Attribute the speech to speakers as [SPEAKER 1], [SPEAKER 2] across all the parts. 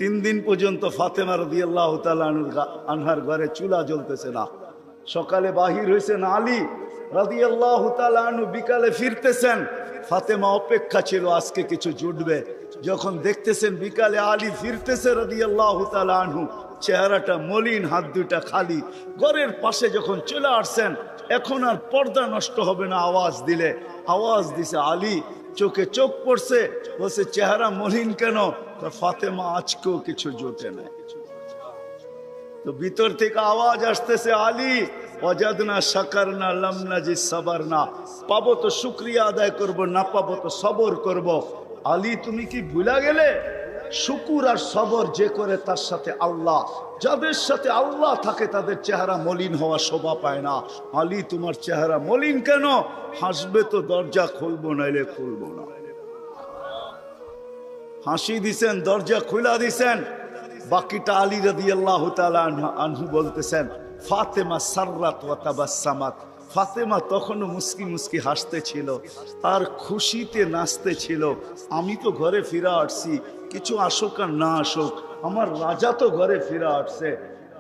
[SPEAKER 1] 3 দিন পর্যন্ত ফাতেমা রাদিয়াল্লাহু তাআলা আনহার ঘরে চুলা জ্বলতেছে না। সকালে বাহির হয়েছেন আলী রাদিয়াল্লাহু তাআলা আনহু, বিকালে ফিরতেছেন। ফাতেমা অপেক্ষা ছিল আজকে কিছু জুটবে। যখন দেখতেছেন বিকালে আলী ফিরতেছে রাদিয়াল্লাহু তাআলা আনহু, চেহারাটা মলিন, হাত দুইটা খালি। ঘরের পাশে যখন চলে আসছেন, এখন আর পর্দা নষ্ট হবে না আওয়াজ দিলে। আওয়াজ দিছে আলী, চোখে চোখ পড়ছে, বলছে চেহারা মলিন কেন? ফাতেমা আজকেও কিছু জোটে না। তো ভিতর থেকে আওয়াজ আসতেছে, আলী ওয়াজাদনা শাকারনা লাম নাজি সাবারনা, পাবো তো শুকরিয়া আদায় করব, না পাবো তো সবর করব। আলী তুমি কি ভুলা গেলে? শুকুর আর সবর যে করে তার সাথে আল্লাহ, যাদের সাথে আল্লাহ থাকে তাদের চেহারা মলিন হওয়া শোভা পায় না। আলী তোমার চেহারা মলিন কেন? হাসবে তো দরজা খুলবো, নাইলে খুলবো না। হাসি দিছেন, দরজা খুলা দিছেন। বাকিটা আলী রাদিয়াল্লাহু তাআলা আনহু বলতেছেন, ফাতেমা সাররাত ওয়া তাবাসসামাত, ফাতেমা তখনও মুস্কি মুস্কি হাসতে ছিল আর খুশিতে নাচতে ছিল। আমি তো ঘরে ফিরে আসছি, কিছু আসুক আর না আসুক, আমার রাজা তো ঘরে ফিরে আসছে।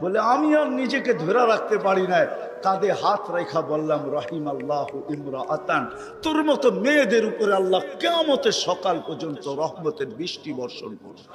[SPEAKER 1] বলে আমি আর নিজেকে ধরে রাখতে পারি না, কাঁধে হাত রেখা বললাম, রাহিমাল্লাহু ইমরাআতান, তোর মতো মেয়েদের উপরে আল্লাহ কিয়ামতের সকাল পর্যন্ত রহমতের বৃষ্টি বর্ষণ করবে।